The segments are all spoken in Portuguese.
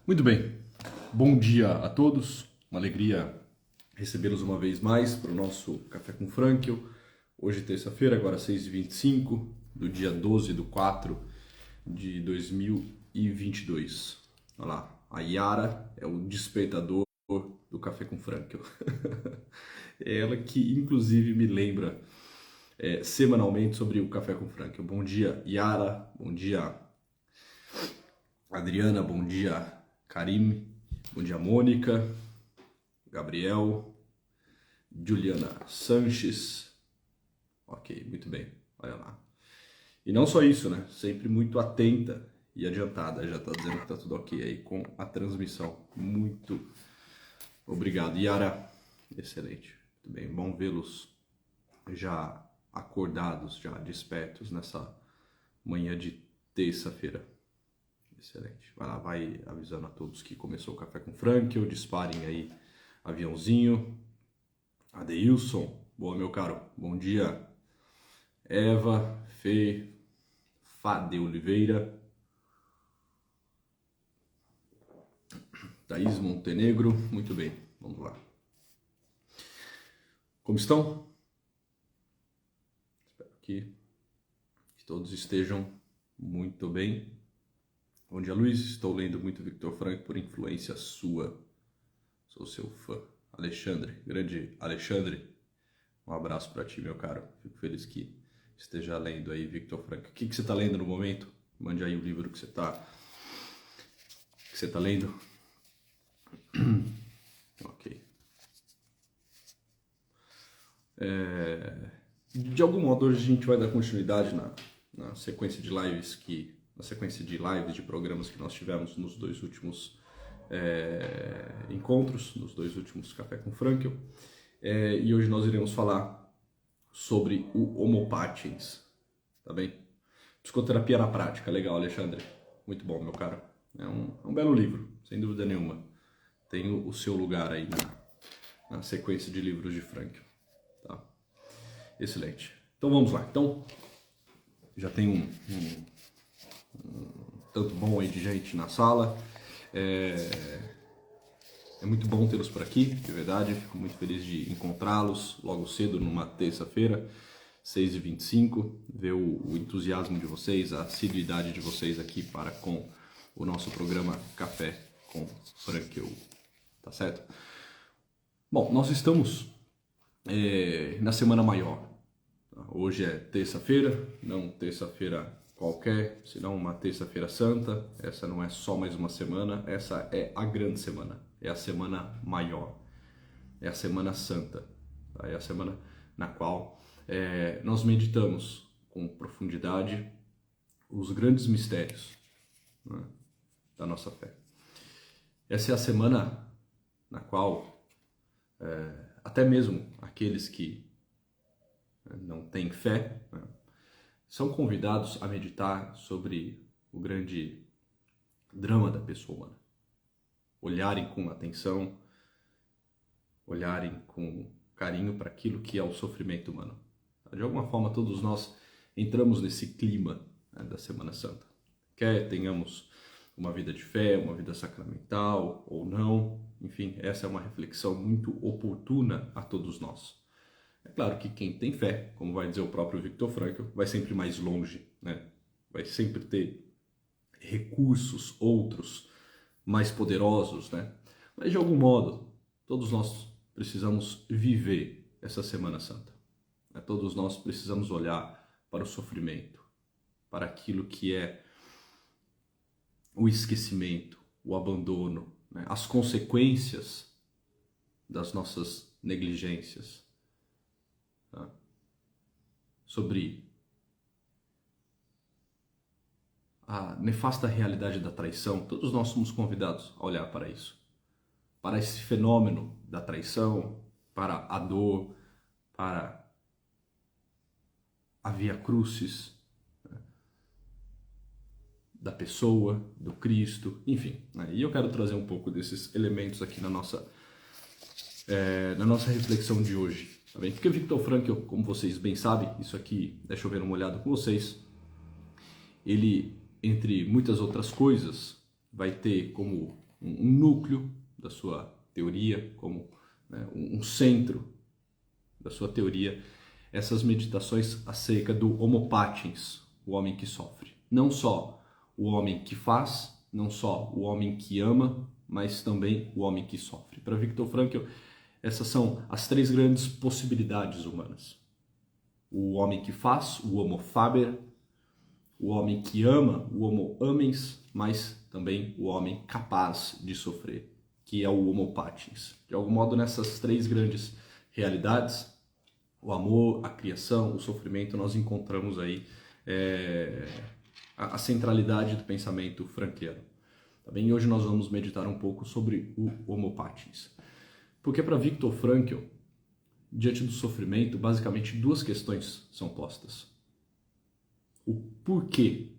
Muito bem, bom dia a todos, uma alegria recebê-los uma vez mais para o nosso Café com Frankel. Hoje, terça-feira, agora 6h25, do dia 12/4 de 2022. Olha lá, a Yara é o despertador do Café com Frankel. É ela que, inclusive, me lembra semanalmente sobre o Café com Frankel. Bom dia, Yara, bom dia, Adriana, bom dia, Karim, bom dia, Mônica, Gabriel, Juliana Sanches. Ok, muito bem, olha lá. E não só isso, né? Sempre muito atenta e adiantada. Já tá dizendo que tá tudo ok aí com a transmissão. Muito obrigado. Yara, excelente. Muito bem, bom vê-los já acordados, já despertos nessa manhã de terça-feira. Excelente. Vai lá, vai avisando a todos que começou o Café com Frankel. Disparem aí, aviãozinho. Adeilson, boa, meu caro. Bom dia. Eva, Fê, Fade Oliveira. Thaís Montenegro. Muito bem, vamos lá. Como estão? Espero que todos estejam muito bem. Bom dia, Luiz. Estou lendo muito Victor Frankl por influência sua. Sou seu fã. Alexandre, grande Alexandre. Um abraço para ti, meu caro. Fico feliz que esteja lendo aí Victor Frankl. O que você está lendo no momento? Mande aí o livro que você está lendo. Ok. De algum modo, hoje a gente vai dar continuidade na sequência de lives de programas que nós tivemos nos dois últimos encontros, nos dois últimos Café com Frankel. E hoje nós iremos falar sobre o Homo Patiens, tá bem? Psicoterapia na prática, legal, Alexandre. Muito bom, meu caro. É um belo livro, sem dúvida nenhuma. Tem o seu lugar aí na sequência de livros de Frankl, tá? Excelente. Então vamos lá. Então, já tem um tanto bom aí de gente na sala. É muito bom tê-los por aqui, de verdade. Fico muito feliz de encontrá-los logo cedo, numa terça-feira, 6h25. Ver o entusiasmo de vocês, a assiduidade de vocês aqui para com o nosso programa Café com Frankel. Tá certo? Bom, nós estamos na Semana Maior. Hoje é terça-feira, não terça-feira qualquer, senão uma terça-feira santa. Essa não é só mais uma semana, essa é a grande semana, é a semana maior, é a semana santa, tá? É a semana na qual nós meditamos com profundidade os grandes mistérios, né, da nossa fé. Essa é a semana na qual até mesmo aqueles que não têm fé, né, são convidados a meditar sobre o grande drama da pessoa humana. Olharem com atenção, olharem com carinho para aquilo que é o sofrimento humano. De alguma forma, todos nós entramos nesse clima, né, da Semana Santa. Quer tenhamos uma vida de fé, uma vida sacramental ou não, enfim, essa é uma reflexão muito oportuna a todos nós. É claro que quem tem fé, como vai dizer o próprio Victor Frankl, vai sempre mais longe, né? Vai sempre ter recursos outros mais poderosos, né? Mas de algum modo, todos nós precisamos viver essa Semana Santa, né? Todos nós precisamos olhar para o sofrimento, para aquilo que é o esquecimento, o abandono, né? As consequências das nossas negligências, tá? Sobre a nefasta realidade da traição. Todos nós somos convidados a olhar para isso, para esse fenômeno da traição, para a dor, para a via crucis, né, da pessoa, do Cristo, enfim, né? E eu quero trazer um pouco desses elementos aqui na nossa reflexão de hoje, tá bem? Porque Victor Frankl, como vocês bem sabem, isso aqui, deixa eu ver uma olhada com vocês, ele, entre muitas outras coisas, vai ter como um núcleo da sua teoria, como, né, um centro da sua teoria, essas meditações acerca do homo patiens, o homem que sofre. Não só o homem que faz, não só o homem que ama, mas também o homem que sofre. Para Viktor Frankl, essas são as três grandes possibilidades humanas. O homem que faz, o homo faber, o homem que ama, o homo amens, mas também o homem capaz de sofrer, que é o homo patiens. De algum modo, nessas três grandes realidades, o amor, a criação, o sofrimento, nós encontramos aí a centralidade do pensamento frankliano. Tá bem? E hoje nós vamos meditar um pouco sobre o homo patiens. Porque para Viktor Frankl, diante do sofrimento, basicamente duas questões são postas. O porquê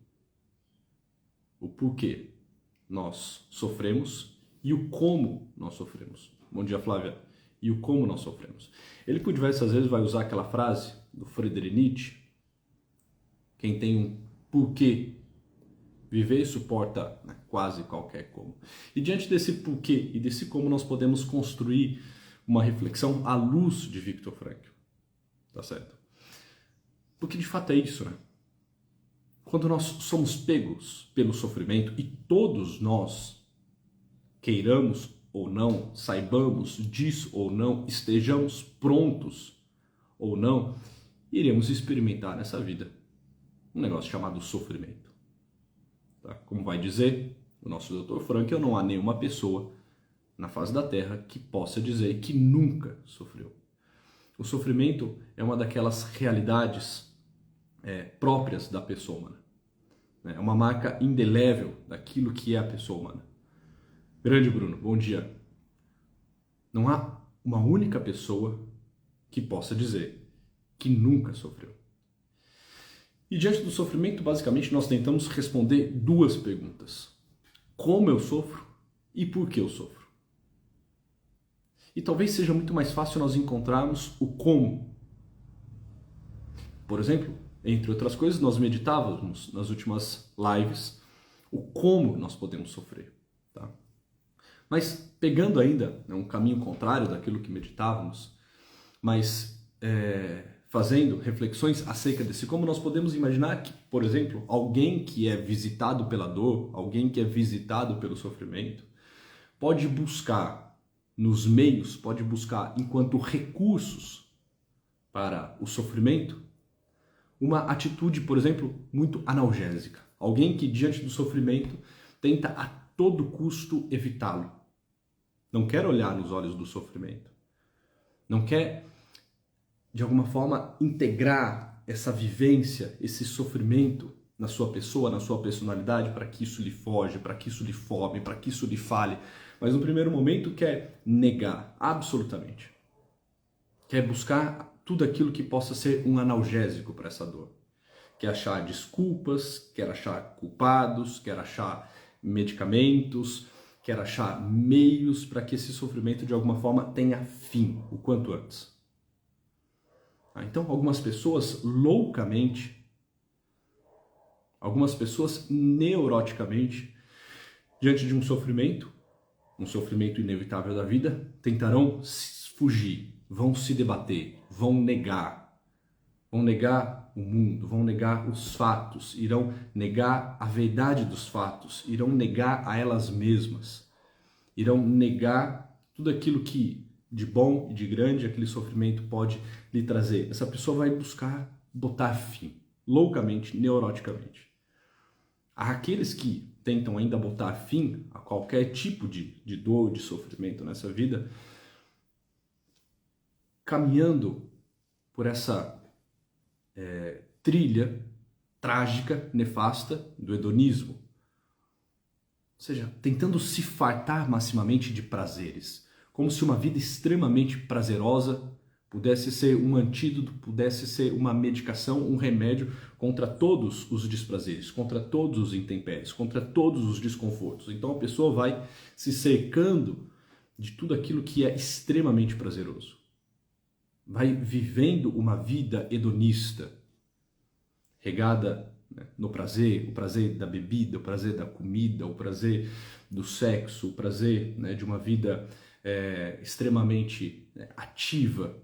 nós sofremos e o como nós sofremos. Bom dia, Flávia. E o como nós sofremos. Ele por diversas vezes vai usar aquela frase do Friedrich Nietzsche: quem tem um porquê viver suporta, né, quase qualquer como. E diante desse porquê e desse como nós podemos construir uma reflexão à luz de Viktor Frankl. Tá certo? Porque de fato é isso, né? Quando nós somos pegos pelo sofrimento, e todos nós, queiramos ou não, saibamos disso ou não, estejamos prontos ou não, iremos experimentar nessa vida um negócio chamado sofrimento. Tá? Como vai dizer o nosso Dr. Frankl, não há nenhuma pessoa na face da Terra que possa dizer que nunca sofreu. O sofrimento é uma daquelas realidades próprias da pessoa humana. É uma marca indelével daquilo que é a pessoa humana. Grande Bruno, bom dia. Não há uma única pessoa que possa dizer que nunca sofreu. E diante do sofrimento, basicamente, nós tentamos responder duas perguntas. Como eu sofro e por que eu sofro? E talvez seja muito mais fácil nós encontrarmos o como. Por exemplo, entre outras coisas, nós meditávamos nas últimas lives o como nós podemos sofrer. Tá? Mas pegando ainda, né, um caminho contrário daquilo que meditávamos, mas fazendo reflexões acerca desse como, nós podemos imaginar que, por exemplo, alguém que é visitado pela dor, alguém que é visitado pelo sofrimento, pode buscar nos meios, pode buscar enquanto recursos para o sofrimento, uma atitude, por exemplo, muito analgésica. Alguém que diante do sofrimento tenta a todo custo evitá-lo. Não quer olhar nos olhos do sofrimento. Não quer, de alguma forma, integrar essa vivência, esse sofrimento na sua pessoa, na sua personalidade, para que isso lhe foge, para que isso lhe forme, para que isso lhe fale. Mas no primeiro momento quer negar, absolutamente. Quer buscar tudo aquilo que possa ser um analgésico para essa dor. Quer achar desculpas, quer achar culpados, quer achar medicamentos, quer achar meios para que esse sofrimento de alguma forma tenha fim o quanto antes. Então, algumas pessoas loucamente, algumas pessoas neuroticamente, diante de um sofrimento inevitável da vida, tentarão fugir, vão se debater, vão negar o mundo, vão negar os fatos, irão negar a verdade dos fatos, irão negar a elas mesmas, irão negar tudo aquilo que de bom e de grande aquele sofrimento pode lhe trazer. Essa pessoa vai buscar botar fim, loucamente, neuroticamente. Há aqueles que tentam ainda botar fim a qualquer tipo de dor, de sofrimento nessa vida, caminhando por essa trilha trágica, nefasta do hedonismo. Ou seja, tentando se fartar maximamente de prazeres, como se uma vida extremamente prazerosa pudesse ser um antídoto, pudesse ser uma medicação, um remédio contra todos os desprazeres, contra todos os intempéries, contra todos os desconfortos. Então a pessoa vai se cercando de tudo aquilo que é extremamente prazeroso. Vai vivendo uma vida hedonista, regada né? No prazer, o prazer da bebida, o prazer da comida, o prazer do sexo, o prazer, né, de uma vida extremamente ativa,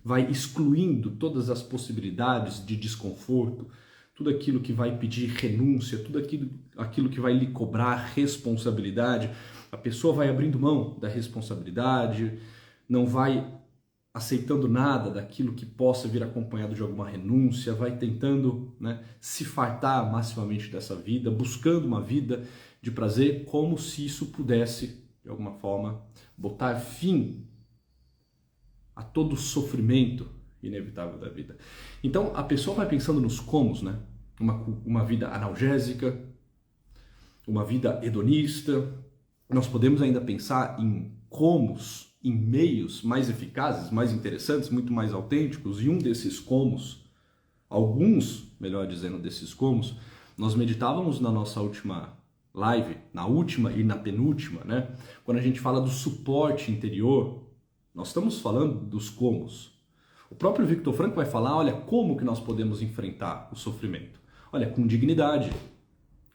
vai excluindo todas as possibilidades de desconforto, tudo aquilo que vai pedir renúncia, tudo aquilo que vai lhe cobrar responsabilidade. A pessoa vai abrindo mão da responsabilidade, não vai aceitando nada daquilo que possa vir acompanhado de alguma renúncia, vai tentando, né, se fartar maximamente dessa vida, buscando uma vida de prazer, como se isso pudesse, de alguma forma, botar fim a todo o sofrimento inevitável da vida. Então a pessoa vai pensando nos comos, né? Uma vida analgésica, uma vida hedonista. Nós podemos ainda pensar em comos, em meios mais eficazes, mais interessantes, muito mais autênticos, e um desses comos, alguns, melhor dizendo, desses comos, nós meditávamos na nossa última live, na última e na penúltima, né? Quando a gente fala do suporte interior, nós estamos falando dos comos. O próprio Viktor Frankl vai falar, olha, como que nós podemos enfrentar o sofrimento? Olha, com dignidade,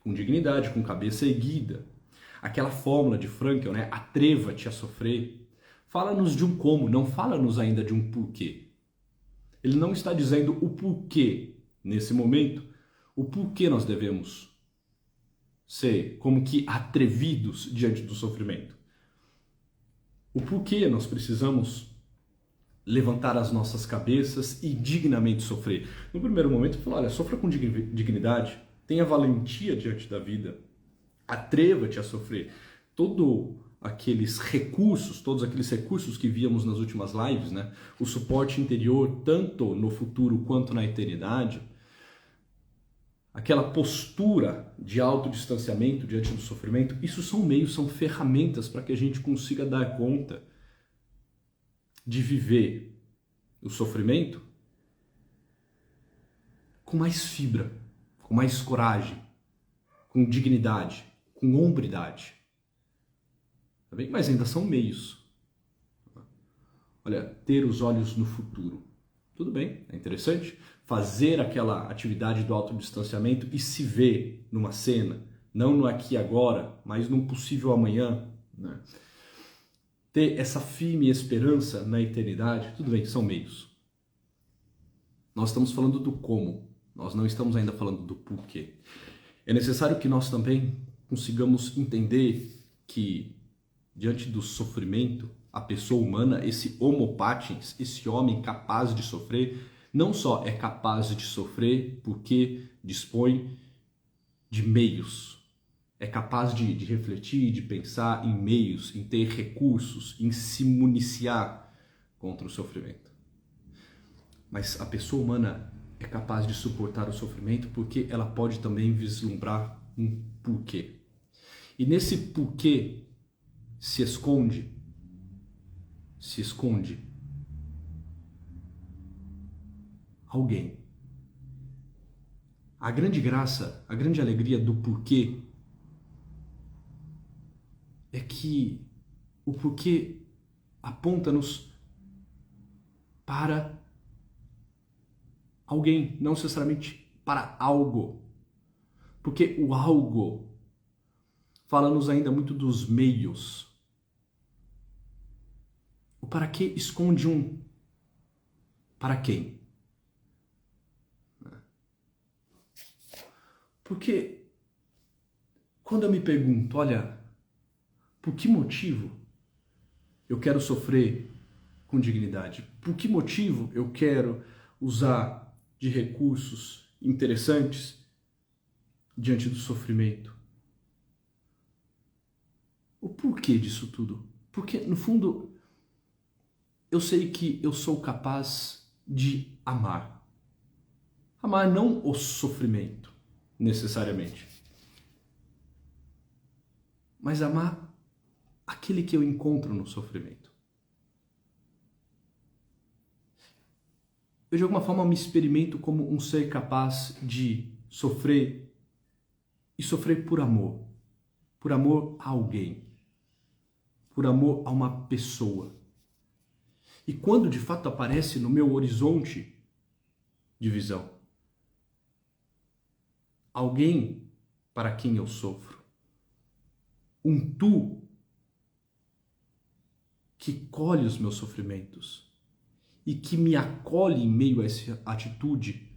com cabeça erguida. Aquela fórmula de Frankl, né? Atreva-te a sofrer. Fala-nos de um como, não fala-nos ainda de um porquê. Ele não está dizendo o porquê, nesse momento, o porquê nós devemos ser como que atrevidos diante do sofrimento. O porquê nós precisamos levantar as nossas cabeças e dignamente sofrer. No primeiro momento, ele falou, olha, sofra com dignidade, tenha valentia diante da vida, atreva-te a sofrer. Todos aqueles recursos que víamos nas últimas lives, né? O suporte interior, tanto no futuro quanto na eternidade, aquela postura de autodistanciamento diante do sofrimento, isso são meios, são ferramentas para que a gente consiga dar conta de viver o sofrimento com mais fibra, com mais coragem, com dignidade, com hombridade. Tá bem? Mas ainda são meios. Olha, ter os olhos no futuro. Tudo bem, é interessante fazer aquela atividade do autodistanciamento e se ver numa cena, não no aqui e agora, mas num possível amanhã, né? Ter essa firme esperança na eternidade, tudo bem, são meios. Nós estamos falando do como, nós não estamos ainda falando do porquê. É necessário que nós também consigamos entender que, diante do sofrimento, a pessoa humana, esse homo patens, esse homem capaz de sofrer, não só é capaz de sofrer porque dispõe de meios, é capaz de refletir, de pensar em meios, em ter recursos, em se municiar contra o sofrimento. Mas a pessoa humana é capaz de suportar o sofrimento porque ela pode também vislumbrar um porquê. E nesse porquê se esconde alguém. A grande graça, a grande alegria do porquê é que o porquê aponta-nos para alguém, não necessariamente para algo. Porque o algo fala-nos ainda muito dos meios. O para quê esconde um para quem. Porque quando eu me pergunto, olha, por que motivo eu quero sofrer com dignidade? Por que motivo eu quero usar de recursos interessantes diante do sofrimento? O porquê disso tudo? Porque, no fundo, eu sei que eu sou capaz de amar. Amar não o sofrimento, necessariamente, mas amar aquele que eu encontro no sofrimento. Eu, de alguma forma, me experimento como um ser capaz de sofrer e sofrer por amor a alguém, por amor a uma pessoa. E quando de fato aparece no meu horizonte de visão alguém para quem eu sofro. Um tu que colhe os meus sofrimentos e que me acolhe em meio a essa atitude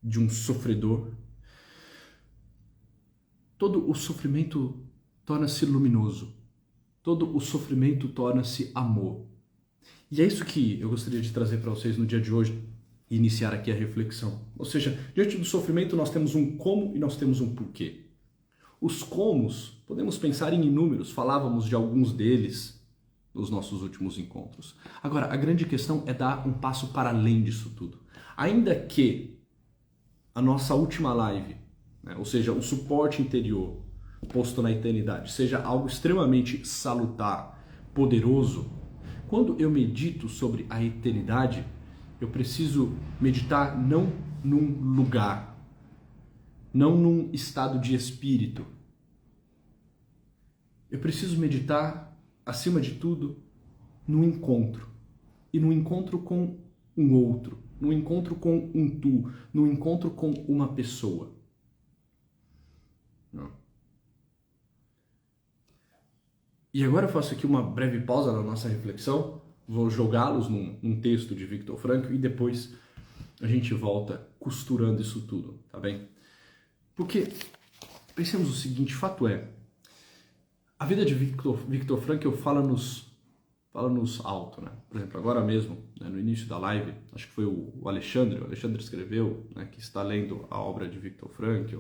de um sofredor. Todo o sofrimento torna-se luminoso. Todo o sofrimento torna-se amor. E é isso que eu gostaria de trazer para vocês no dia de hoje e iniciar aqui a reflexão. Ou seja, diante do sofrimento nós temos um como e nós temos um porquê. Os comos, podemos pensar em inúmeros, falávamos de alguns deles nos nossos últimos encontros. Agora, a grande questão é dar um passo para além disso tudo. Ainda que a nossa última live, né, ou seja, o suporte interior posto na eternidade, seja algo extremamente salutar, poderoso, quando eu medito sobre a eternidade, eu preciso meditar não num lugar, não num estado de espírito. Eu preciso meditar, acima de tudo, no encontro. E no encontro com um outro, no encontro com um tu, no encontro com uma pessoa. Não. E agora eu faço aqui uma breve pausa na nossa reflexão, vou jogá-los num texto de Viktor Frankl e depois a gente volta costurando isso tudo, tá bem? Porque, pensemos o seguinte, fato é, a vida de Viktor Frankl fala-nos alto, né? Por exemplo, agora mesmo, né, no início da live, acho que foi o Alexandre escreveu, né, que está lendo a obra de Viktor Frankl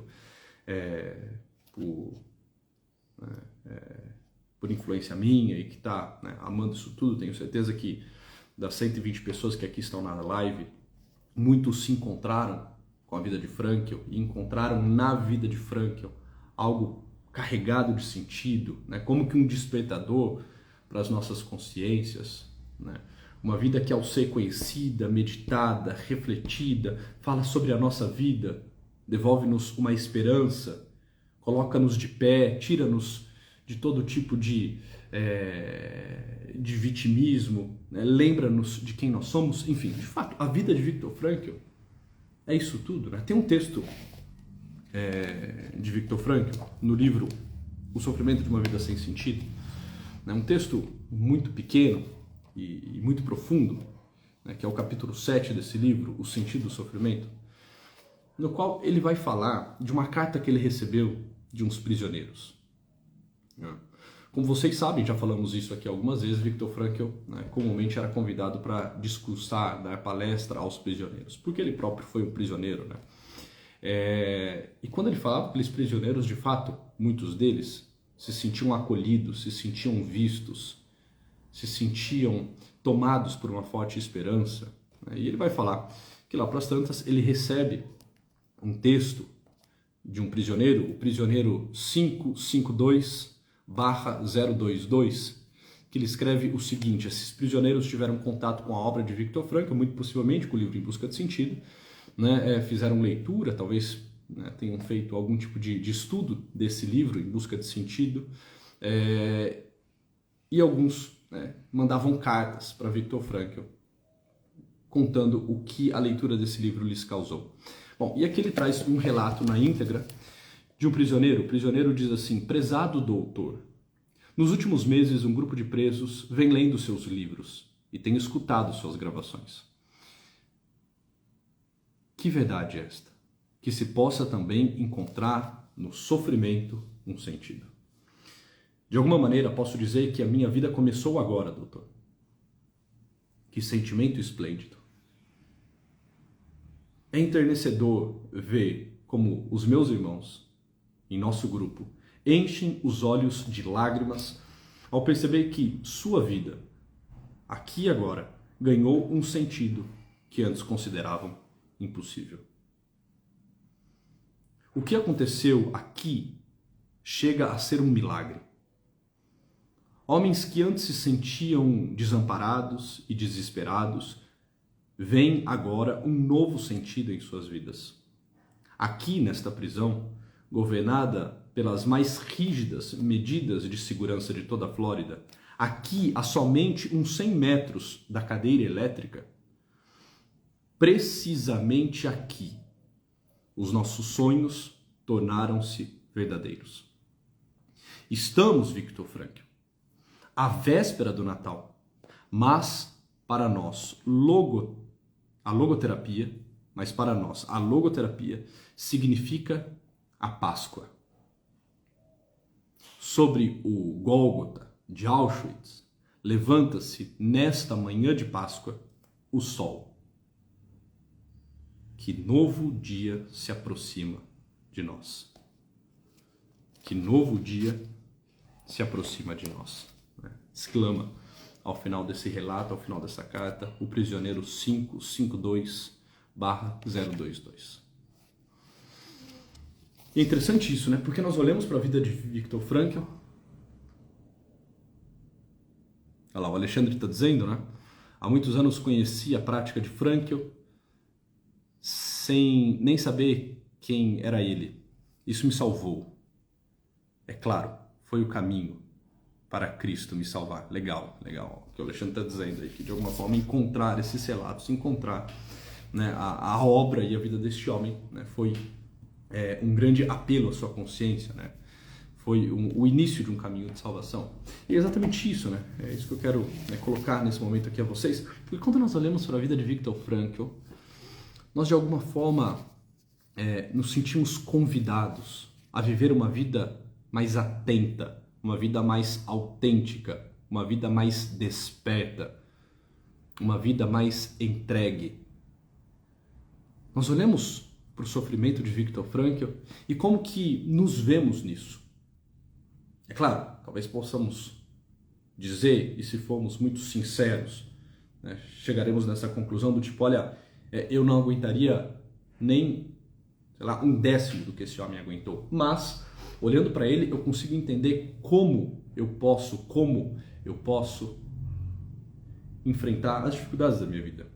por influência minha e que está, né, amando isso tudo. Tenho certeza que das 120 pessoas que aqui estão na live, muitos se encontraram com a vida de Frankl e encontraram na vida de Frankl algo carregado de sentido, né? Como que um despertador para as nossas consciências, né? Uma vida que ao ser conhecida, meditada, refletida, fala sobre a nossa vida, devolve-nos uma esperança, coloca-nos de pé, tira-nos de todo tipo de vitimismo, né? Lembra-nos de quem nós somos. Enfim, de fato, a vida de Viktor Frankl é isso tudo, né? Tem um texto de Viktor Frankl no livro O Sofrimento de uma Vida Sem Sentido, né? Um texto muito pequeno e muito profundo, né? Que é o capítulo 7 desse livro, O Sentido do Sofrimento, no qual ele vai falar de uma carta que ele recebeu de uns prisioneiros. Como vocês sabem, já falamos isso aqui algumas vezes, Viktor Frankl, né, comumente era convidado para discursar, dar palestra aos prisioneiros, porque ele próprio foi um prisioneiro, né? E quando ele falava com aqueles prisioneiros, de fato, muitos deles se sentiam acolhidos, se sentiam vistos, se sentiam tomados por uma forte esperança, né? E ele vai falar que lá para as tantas ele recebe um texto de um prisioneiro, o prisioneiro 552/022, que ele escreve o seguinte: esses prisioneiros tiveram contato com a obra de Viktor Frankl, muito possivelmente com o livro Em Busca de Sentido, né? Fizeram leitura, talvez, né, tenham feito algum tipo de estudo desse livro, Em Busca de Sentido, e alguns, né, mandavam cartas para Viktor Frankl, contando o que a leitura desse livro lhes causou. Bom, e aqui ele traz um relato na íntegra de um prisioneiro. O prisioneiro diz assim: prezado doutor, nos últimos meses um grupo de presos vem lendo seus livros e tem escutado suas gravações. Que verdade é esta? Que se possa também encontrar no sofrimento um sentido. De alguma maneira posso dizer que a minha vida começou agora, doutor. Que sentimento esplêndido. É enternecedor ver como os meus irmãos, em nosso grupo, enchem os olhos de lágrimas ao perceber que sua vida, aqui e agora, ganhou um sentido que antes consideravam impossível. O que aconteceu aqui chega a ser um milagre. Homens que antes se sentiam desamparados e desesperados, veem agora um novo sentido em suas vidas. Aqui, nesta prisão, governada pelas mais rígidas medidas de segurança de toda a Flórida, aqui a somente uns 100 metros da cadeira elétrica, precisamente aqui, Os nossos sonhos tornaram-se verdadeiros. Estamos, Viktor Frankl, à véspera do Natal, mas para nós, a logoterapia significa a Páscoa. Sobre o Gólgota de Auschwitz, levanta-se nesta manhã de Páscoa o sol. Que novo dia se aproxima de nós. Que novo dia se aproxima de nós. Exclama ao final desse relato, ao final dessa carta, o prisioneiro 552/022. E é interessante isso, né? Porque nós olhamos para a vida de Viktor Frankl. Olha lá, o Alexandre está dizendo, né? Há muitos anos conheci a prática de Frankl sem nem saber quem era ele. Isso me salvou. É claro, foi o caminho para Cristo me salvar. Legal. O que o Alexandre está dizendo aí, que de alguma forma encontrar esses relatos, encontrar, né, a obra e a vida deste homem, né, foi um grande apelo à sua consciência, né? Foi o início de um caminho de salvação. E é exatamente isso, né? É isso que eu quero, né, colocar nesse momento aqui a vocês, porque quando nós olhamos para a vida de Viktor Frankl, nós de alguma forma nos sentimos convidados a viver uma vida mais atenta, uma vida mais autêntica, uma vida mais desperta, uma vida mais entregue. Nós olhamos para o sofrimento de Viktor Frankl e como que nos vemos nisso. É claro, talvez possamos dizer, e se formos muito sinceros, né, chegaremos nessa conclusão do tipo, olha, eu não aguentaria nem, sei lá, 1/10 do que esse homem aguentou. Mas, olhando para ele, eu consigo entender como eu posso enfrentar as dificuldades da minha vida.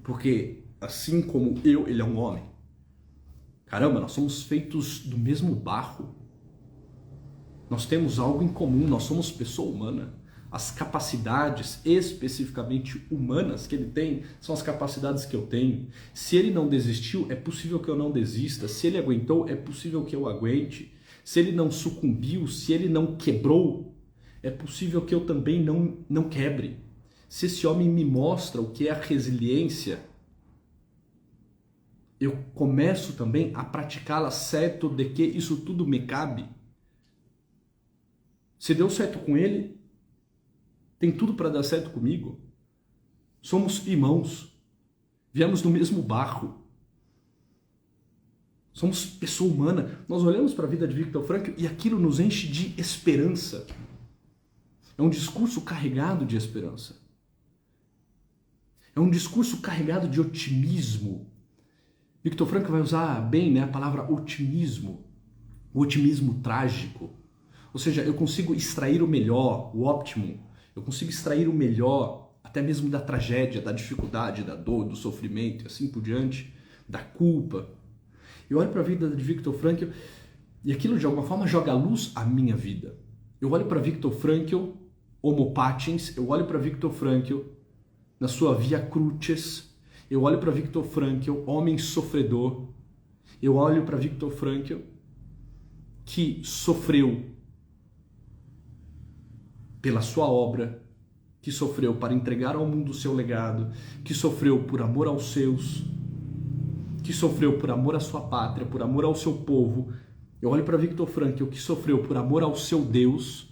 Porque, assim como ele é um homem. Caramba, nós somos feitos do mesmo barro. Nós temos algo em comum, nós somos pessoa humana. As capacidades especificamente humanas que ele tem são as capacidades que eu tenho. Se ele não desistiu, é possível que eu não desista. Se ele aguentou, é possível que eu aguente. Se ele não sucumbiu, se ele não quebrou, é possível que eu também não quebre. Se esse homem me mostra o que é a resiliência, eu começo também a praticá-la, certo de que isso tudo me cabe. Se deu certo com ele, tem tudo para dar certo comigo. Somos irmãos. Viemos do mesmo barro. Somos pessoa humana. Nós olhamos para a vida de Viktor Frankl e aquilo nos enche de esperança. É um discurso carregado de esperança. É um discurso carregado de otimismo. Viktor Frankl vai usar bem, né, a palavra otimismo. O otimismo trágico. Ou seja, eu consigo extrair o melhor, o óptimo. Eu consigo extrair o melhor, até mesmo da tragédia, da dificuldade, da dor, do sofrimento e assim por diante, da culpa. Eu olho para a vida de Viktor Frankl e aquilo de alguma forma joga luz à minha vida. Eu olho para Viktor Frankl, homo patiens, eu olho para Viktor Frankl na sua via crucis, eu olho para Viktor Frankl, homem sofredor, eu olho para Viktor Frankl que sofreu pela sua obra, que sofreu para entregar ao mundo o seu legado, que sofreu por amor aos seus, que sofreu por amor à sua pátria, por amor ao seu povo. Eu olho para Viktor Frankl, que sofreu por amor ao seu Deus,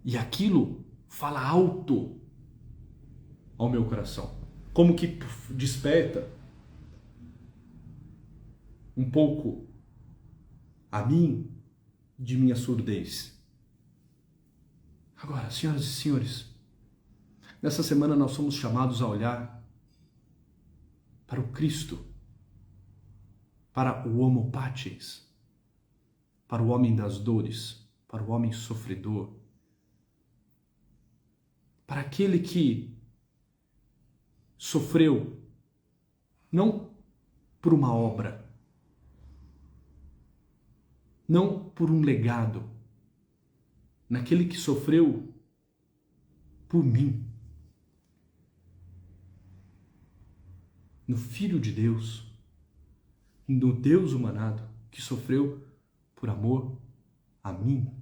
e aquilo fala alto ao meu coração. Como que desperta um pouco a mim de minha surdez. Agora, senhoras e senhores, nessa semana nós somos chamados a olhar para o Cristo, para o homo patiens, para o homem das dores, para o homem sofredor, para aquele que sofreu não por uma obra, não por um legado, naquele que sofreu por mim, no Filho de Deus, no Deus humanado que sofreu por amor a mim.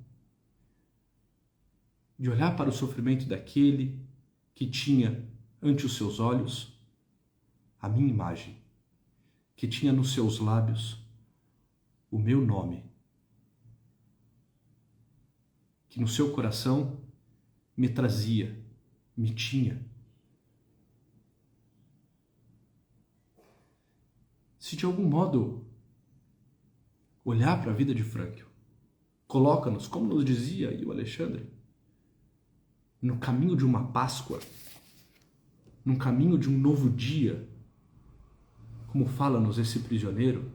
De olhar para o sofrimento daquele que tinha ante os seus olhos a minha imagem, que tinha nos seus lábios o meu nome, que no seu coração me trazia, me tinha. Se de algum modo olhar para a vida de Frankl coloca-nos, como nos dizia aí o Alexandre, no caminho de uma Páscoa, no caminho de um novo dia, como fala-nos esse prisioneiro,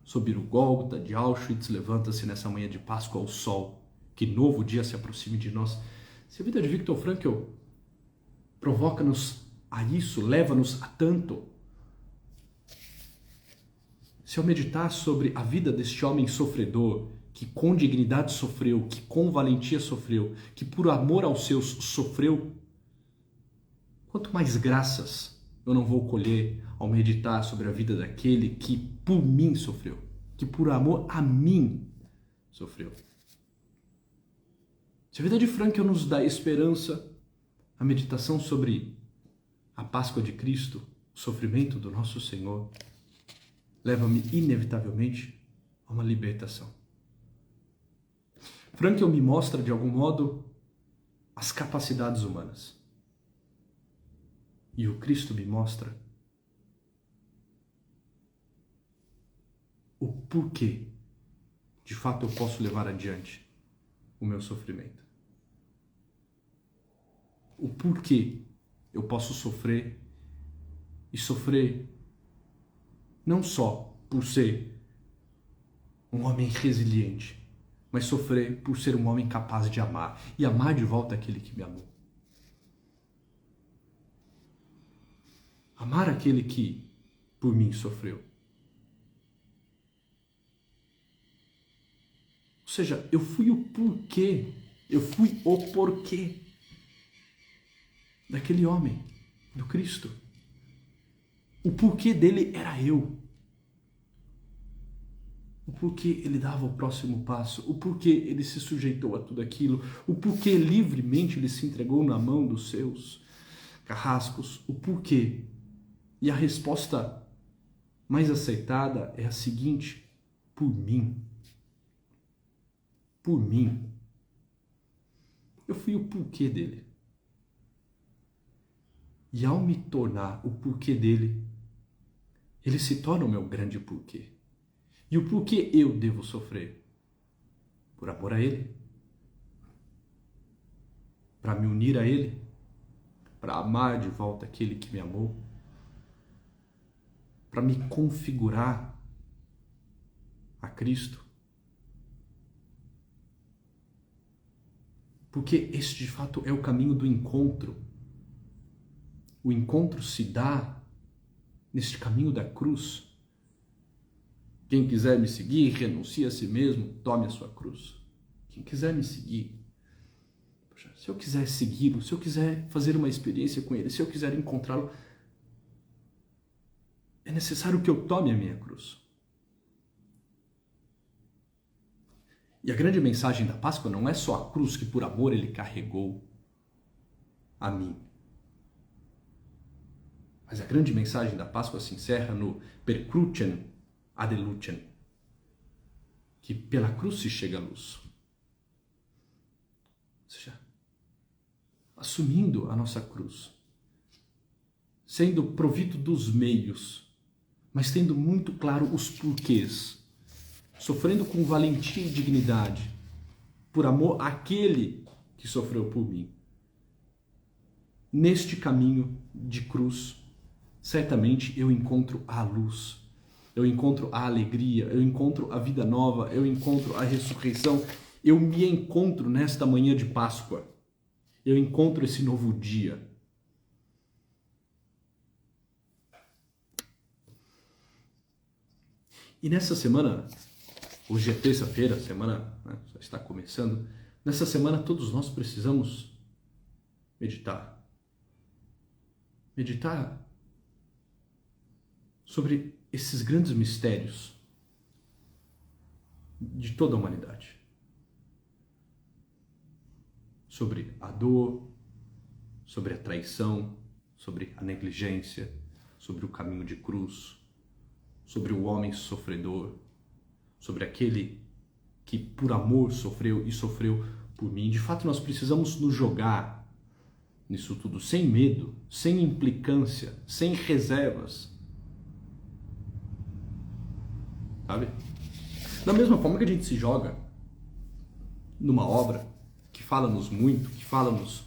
sob o Gólgota de Auschwitz, levanta-se nessa manhã de Páscoa ao sol, que novo dia se aproxime de nós. Se a vida de Viktor Frankl provoca-nos a isso, leva-nos a tanto, se ao meditar sobre a vida deste homem sofredor, que com dignidade sofreu, que com valentia sofreu, que por amor aos seus sofreu, quanto mais graças eu não vou colher ao meditar sobre a vida daquele que por mim sofreu, que por amor a mim sofreu. Se a vida de Frankl nos dá esperança, a meditação sobre a Páscoa de Cristo, o sofrimento do nosso Senhor, leva-me inevitavelmente a uma libertação. Frankl me mostra, de algum modo, as capacidades humanas. E o Cristo me mostra o porquê, de fato, eu posso levar adiante o meu sofrimento. O porquê eu posso sofrer e sofrer não só por ser um homem resiliente, mas sofrer por ser um homem capaz de amar e amar de volta aquele que me amou. Amar aquele que por mim sofreu. Ou seja, eu fui o porquê, eu fui o porquê daquele homem, do Cristo. O porquê dele era eu. O porquê ele dava o próximo passo, o porquê ele se sujeitou a tudo aquilo, o porquê livremente ele se entregou na mão dos seus carrascos, o porquê. E a resposta mais aceitada é a seguinte: por mim. Por mim. Eu fui o porquê dele. E ao me tornar o porquê dele, ele se torna o meu grande porquê. E o porquê eu devo sofrer? Por amor a ele? Para me unir a ele? Para amar de volta aquele que me amou? Para me configurar a Cristo? Porque este de fato é o caminho do encontro. O encontro se dá neste caminho da cruz. Quem quiser me seguir, renuncie a si mesmo, tome a sua cruz. Quem quiser me seguir, poxa, se eu quiser segui-lo, se eu quiser fazer uma experiência com ele, se eu quiser encontrá-lo, é necessário que eu tome a minha cruz. E a grande mensagem da Páscoa não é só a cruz que por amor ele carregou a mim. Mas a grande mensagem da Páscoa se encerra no per crucem ad lucem, que pela cruz se chega à luz. Ou seja, assumindo a nossa cruz, sendo provido dos meios, mas tendo muito claro os porquês, sofrendo com valentia e dignidade, por amor àquele que sofreu por mim. Neste caminho de cruz, certamente eu encontro a luz, eu encontro a alegria, eu encontro a vida nova, eu encontro a ressurreição, eu me encontro nesta manhã de Páscoa, eu encontro esse novo dia. E nessa semana, hoje é terça-feira, a semana já está começando, nessa semana todos nós precisamos meditar. Meditar sobre esses grandes mistérios de toda a humanidade. Sobre a dor, sobre a traição, sobre a negligência, sobre o caminho de cruz, sobre o homem sofredor, sobre aquele que por amor sofreu e sofreu por mim. De fato, nós precisamos nos jogar nisso tudo sem medo, sem implicância, sem reservas. Sabe? Da mesma forma que a gente se joga numa obra que fala-nos muito, que fala-nos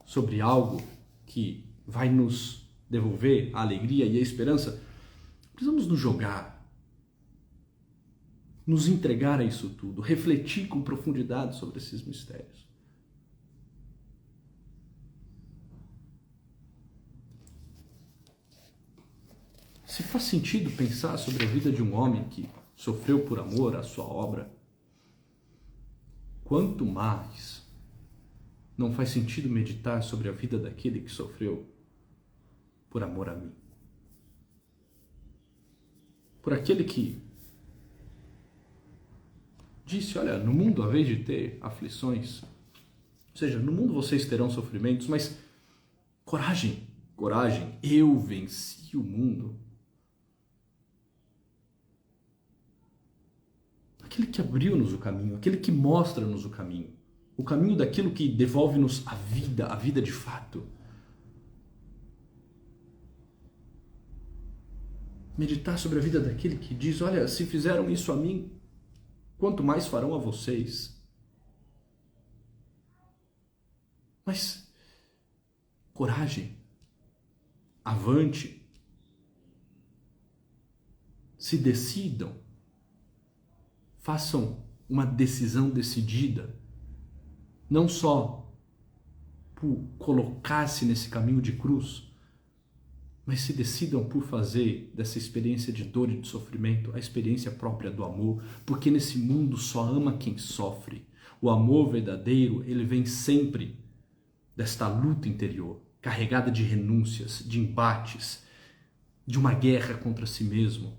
sobre algo que vai nos devolver a alegria e a esperança, precisamos nos jogar, nos entregar a isso tudo, refletir com profundidade sobre esses mistérios. Se faz sentido pensar sobre a vida de um homem que sofreu por amor à sua obra, quanto mais não faz sentido meditar sobre a vida daquele que sofreu por amor a mim. Por aquele que disse, olha, no mundo, a vez de ter aflições, ou seja, no mundo vocês terão sofrimentos, mas coragem, coragem, eu venci o mundo. Aquele que abriu-nos o caminho, aquele que mostra-nos o caminho daquilo que devolve-nos a vida de fato. Meditar sobre a vida daquele que diz, olha, se fizeram isso a mim, quanto mais farão a vocês. Mas, coragem, avante, se decidam, façam uma decisão decidida, não só por colocar-se nesse caminho de cruz, mas se decidam por fazer dessa experiência de dor e de sofrimento a experiência própria do amor, porque nesse mundo só ama quem sofre. O amor verdadeiro, ele vem sempre desta luta interior, carregada de renúncias, de embates, de uma guerra contra si mesmo,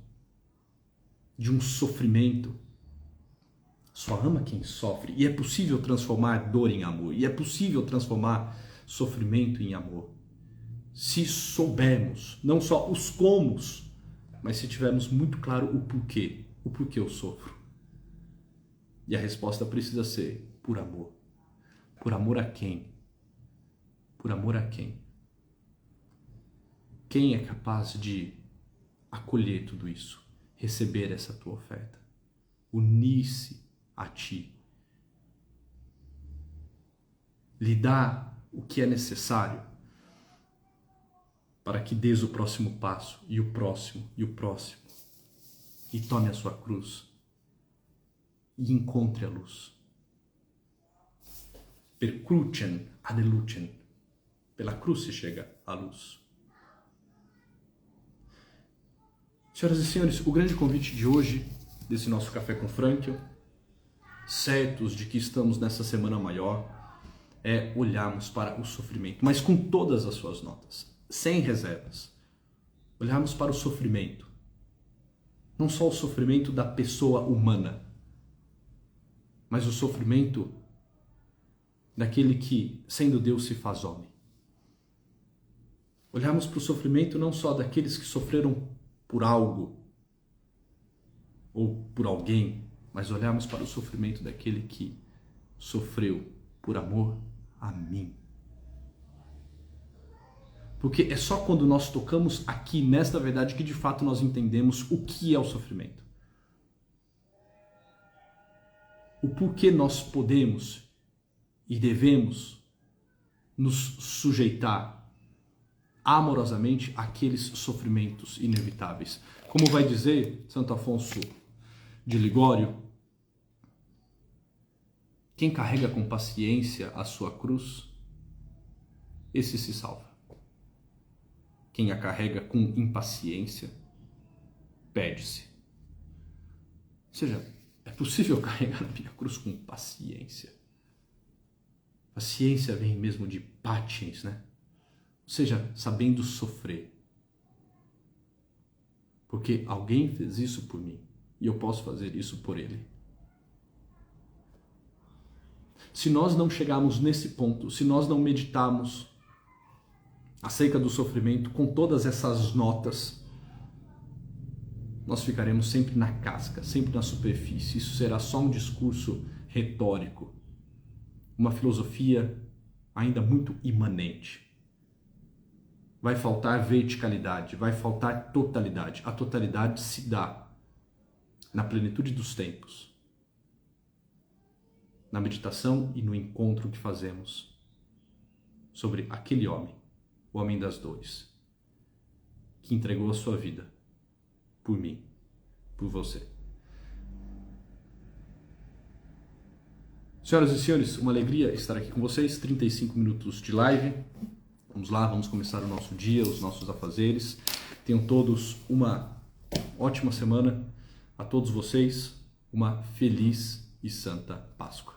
de um sofrimento. Só ama quem sofre, e é possível transformar dor em amor, e é possível transformar sofrimento em amor. Se soubermos, não só os comos, mas se tivermos muito claro o porquê eu sofro. E a resposta precisa ser por amor. Por amor a quem? Por amor a quem? Quem é capaz de acolher tudo isso, receber essa tua oferta, unir-se a ti, lhe dar o que é necessário para que dês o próximo passo, e o próximo, e o próximo, e tome a sua cruz e encontre a luz. Per crucem ad lucem, pela cruz se chega à luz. Senhoras e senhores, o grande convite de hoje, desse nosso Café com Franklin, certos de que estamos nessa semana maior, é olharmos para o sofrimento, mas com todas as suas notas, sem reservas. Olharmos para o sofrimento, não só o sofrimento da pessoa humana, mas o sofrimento daquele que, sendo Deus, se faz homem. Olharmos para o sofrimento não só daqueles que sofreram por algo ou por alguém, mas olharmos para o sofrimento daquele que sofreu por amor a mim. Porque é só quando nós tocamos aqui nesta verdade que de fato nós entendemos o que é o sofrimento. O porquê nós podemos e devemos nos sujeitar amorosamente àqueles sofrimentos inevitáveis. Como vai dizer Santo Afonso de Ligório, quem carrega com paciência a sua cruz, esse se salva. Quem a carrega com impaciência, perde-se. Ou seja, é possível carregar a minha cruz com paciência. Paciência vem mesmo de patiens, né? Ou seja, sabendo sofrer. porque alguém fez isso por mim e eu posso fazer isso por ele. Se nós não chegarmos nesse ponto, se nós não meditarmos acerca do sofrimento com todas essas notas, nós ficaremos sempre na casca, sempre na superfície. Isso será só um discurso retórico, uma filosofia ainda muito imanente. Vai faltar verticalidade, vai faltar totalidade. A totalidade se dá na plenitude dos tempos, na meditação e no encontro que fazemos sobre aquele homem, o homem das dores, que entregou a sua vida por mim, por você. Senhoras e senhores, uma alegria estar aqui com vocês, 35 minutos de live. Vamos lá, vamos começar o nosso dia, os nossos afazeres. Tenham todos uma ótima semana. A todos vocês, uma feliz e santa Páscoa.